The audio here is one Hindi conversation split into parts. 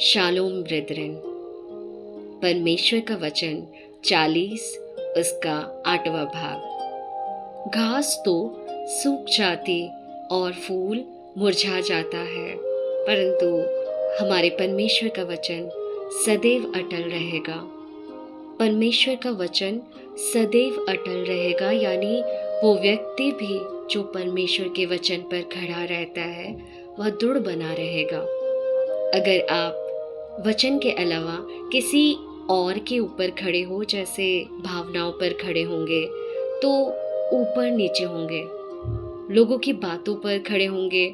Shalom brethren. परमेश्वर का वचन 40 उसका 8वां भाग। घास तो सूख जाती और फूल मुरझा जाता है, परंतु हमारे परमेश्वर का वचन सदैव अटल रहेगा। परमेश्वर का वचन सदैव अटल रहेगा, यानी वो व्यक्ति भी जो परमेश्वर के वचन पर खड़ा रहता है वह दृढ़ बना रहेगा। अगर आप वचन के अलावा किसी और के ऊपर खड़े हो, जैसे भावनाओं पर खड़े होंगे तो ऊपर नीचे होंगे, लोगों की बातों पर खड़े होंगे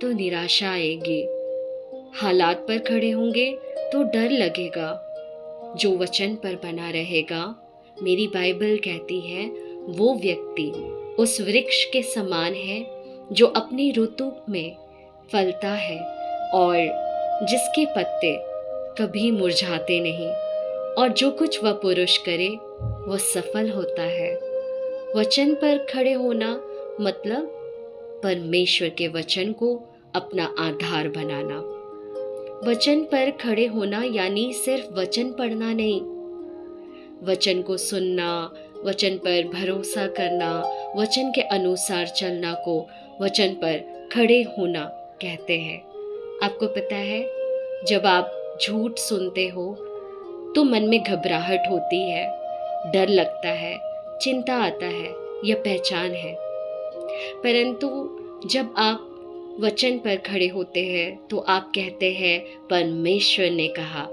तो निराशा आएगी, हालात पर खड़े होंगे तो डर लगेगा। जो वचन पर बना रहेगा, मेरी बाइबल कहती है, वो व्यक्ति उस वृक्ष के समान है जो अपनी ऋतु में फलता है और जिसके पत्ते कभी मुरझाते नहीं, और जो कुछ वह पुरुष करे वह सफल होता है। वचन पर खड़े होना मतलब परमेश्वर के वचन को अपना आधार बनाना। वचन पर खड़े होना यानी सिर्फ वचन पढ़ना नहीं, वचन को सुनना, वचन पर भरोसा करना, वचन के अनुसार चलना को वचन पर खड़े होना कहते हैं। आपको पता है, जब आप झूठ सुनते हो तो मन में घबराहट होती है, डर लगता है, चिंता आता है, यह पहचान है। परंतु जब आप वचन पर खड़े होते हैं तो आप कहते हैं, परमेश्वर ने कहा,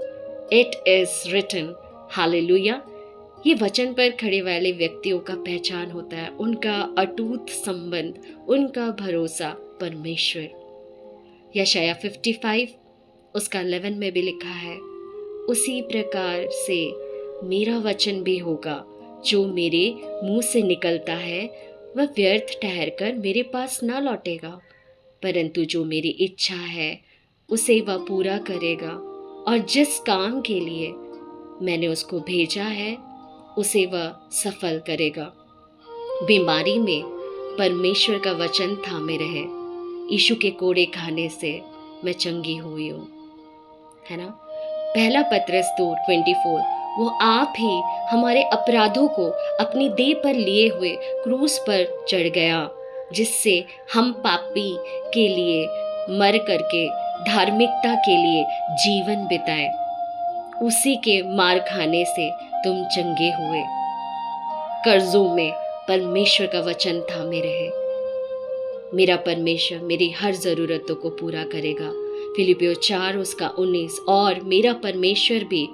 इट इज रिटन, हालेलुया। ये वचन पर खड़े वाले व्यक्तियों का पहचान होता है, उनका अटूट संबंध, उनका भरोसा परमेश्वर। यशाया 55 उसका 11 में भी लिखा है, उसी प्रकार से मेरा वचन भी होगा, जो मेरे मुंह से निकलता है वह व्यर्थ ठहरकर मेरे पास ना लौटेगा, परंतु जो मेरी इच्छा है उसे वह पूरा करेगा, और जिस काम के लिए मैंने उसको भेजा है उसे वह सफल करेगा। बीमारी में परमेश्वर का वचन थामे रहे। यीशु के कोड़े खाने से मैं चंगी हुई हूँ, है ना। पहला पत्रस 2:24, वो आप ही हमारे अपराधों को अपनी देह पर लिए हुए क्रूस पर चढ़ गया, जिससे हम पापी के लिए मर करके धार्मिकता के लिए जीवन बिताएं। उसी के मार खाने से तुम चंगे हुए। कर्जों में परमेश्वर का वचन थामे रहे। मेरा परमेश्वर मेरी हर ज़रूरतों को पूरा करेगा। फिलिपियों 4 उसका 19, और मेरा परमेश्वर भी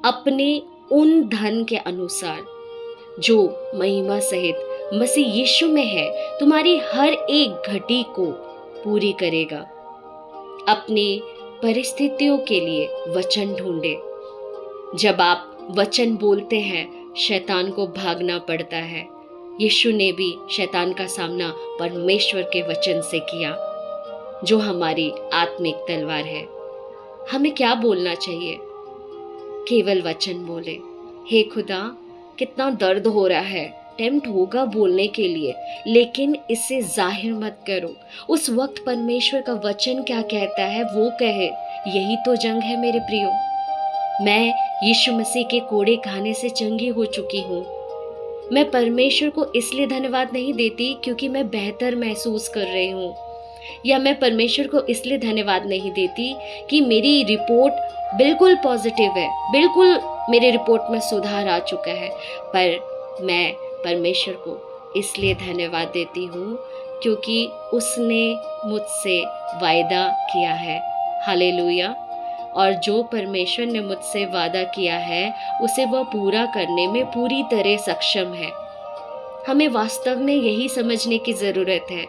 अपने उन धन के अनुसार जो महिमा सहित मसीह यीशु में है तुम्हारी हर एक घटी को पूरी करेगा। अपनी परिस्थितियों के लिए वचन ढूंढे। जब आप वचन बोलते हैं, शैतान को भागना पड़ता है। यीशु ने भी शैतान का सामना परमेश्वर के वचन से किया, जो हमारी आत्मिक तलवार है। हमें क्या बोलना चाहिए? केवल वचन बोले। हे खुदा, कितना दर्द हो रहा है, टेम्प्ट होगा बोलने के लिए, लेकिन इसे जाहिर मत करो। उस वक्त परमेश्वर का वचन क्या कहता है वो कहे। यही तो जंग है मेरे प्रियो। मैं यीशु मसीह के कोड़े खाने से चंगी हो चुकी हूँ। मैं परमेश्वर को इसलिए धन्यवाद नहीं देती क्योंकि मैं बेहतर महसूस कर रही हूँ, या मैं परमेश्वर को इसलिए धन्यवाद नहीं देती कि मेरी रिपोर्ट बिल्कुल पॉजिटिव है, बिल्कुल मेरे रिपोर्ट में सुधार आ चुका है, पर मैं परमेश्वर को इसलिए धन्यवाद देती हूँ क्योंकि उसने मुझसे वायदा किया है। हालेलुया। और जो परमेश्वर ने मुझसे वादा किया है उसे वह पूरा करने में पूरी तरह सक्षम है। हमें वास्तव में यही समझने की ज़रूरत है।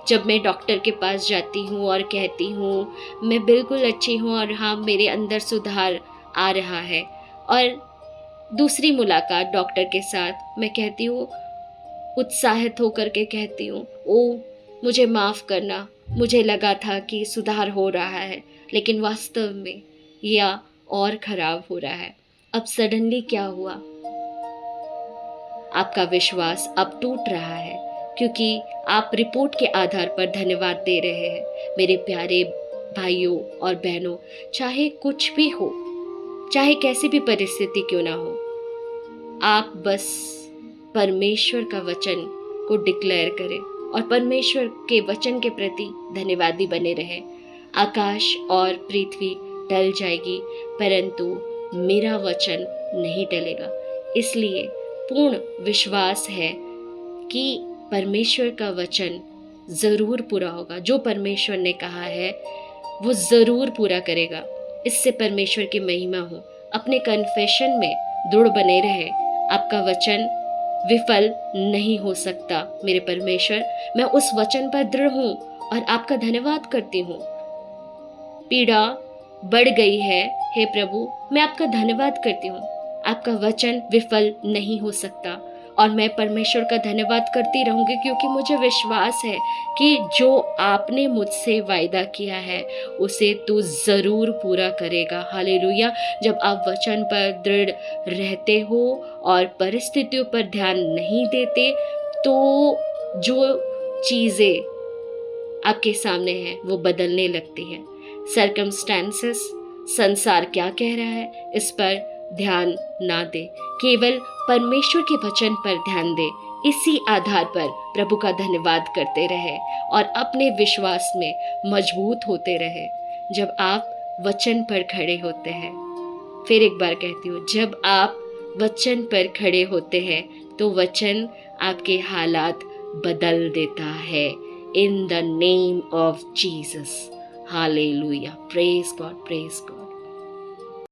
जब मैं डॉक्टर के पास जाती हूँ और कहती हूँ मैं बिल्कुल अच्छी हूँ और हाँ मेरे अंदर सुधार आ रहा है, और दूसरी मुलाकात डॉक्टर के साथ मैं कहती हूँ, उत्साहित होकर के कहती हूँ, ओ मुझे माफ़ करना, मुझे लगा था कि सुधार हो रहा है, लेकिन वास्तव में या और ख़राब हो रहा है। अब सडनली क्या हुआ? आपका विश्वास अब टूट रहा है क्योंकि आप रिपोर्ट के आधार पर धन्यवाद दे रहे हैं। मेरे प्यारे भाइयों और बहनों, चाहे कुछ भी हो, चाहे कैसी भी परिस्थिति क्यों ना हो, आप बस परमेश्वर का वचन को डिक्लेयर करें और परमेश्वर के वचन के प्रति धन्यवादी बने रहें। आकाश और पृथ्वी टल जाएगी, परंतु मेरा वचन नहीं टलेगा। इसलिए पूर्ण विश्वास है कि परमेश्वर का वचन ज़रूर पूरा होगा। जो परमेश्वर ने कहा है वो ज़रूर पूरा करेगा। इससे परमेश्वर की महिमा हो। अपने कन्फेशन में दृढ़ बने रहे। आपका वचन विफल नहीं हो सकता मेरे परमेश्वर। मैं उस वचन पर दृढ़ हूँ और आपका धन्यवाद करती हूँ। पीड़ा बढ़ गई है, हे प्रभु, मैं आपका धन्यवाद करती हूँ। आपका वचन विफल नहीं हो सकता और मैं परमेश्वर का धन्यवाद करती रहूँगी, क्योंकि मुझे विश्वास है कि जो आपने मुझसे वायदा किया है उसे तू ज़रूर पूरा करेगा। हालेलुया। जब आप वचन पर दृढ़ रहते हो और परिस्थितियों पर ध्यान नहीं देते, तो जो चीज़ें आपके सामने हैं वो बदलने लगती हैं। सर्कमस्टेंसेस, संसार क्या कह रहा है, इस पर ध्यान ना दे, केवल परमेश्वर के वचन पर ध्यान दे। इसी आधार पर प्रभु का धन्यवाद करते रहे और अपने विश्वास में मजबूत होते रहे। जब आप वचन पर खड़े होते हैं, फिर एक बार कहती हूँ, जब आप वचन पर खड़े होते हैं तो वचन आपके हालात बदल देता है। In the name of Jesus, hallelujah, praise God, praise God.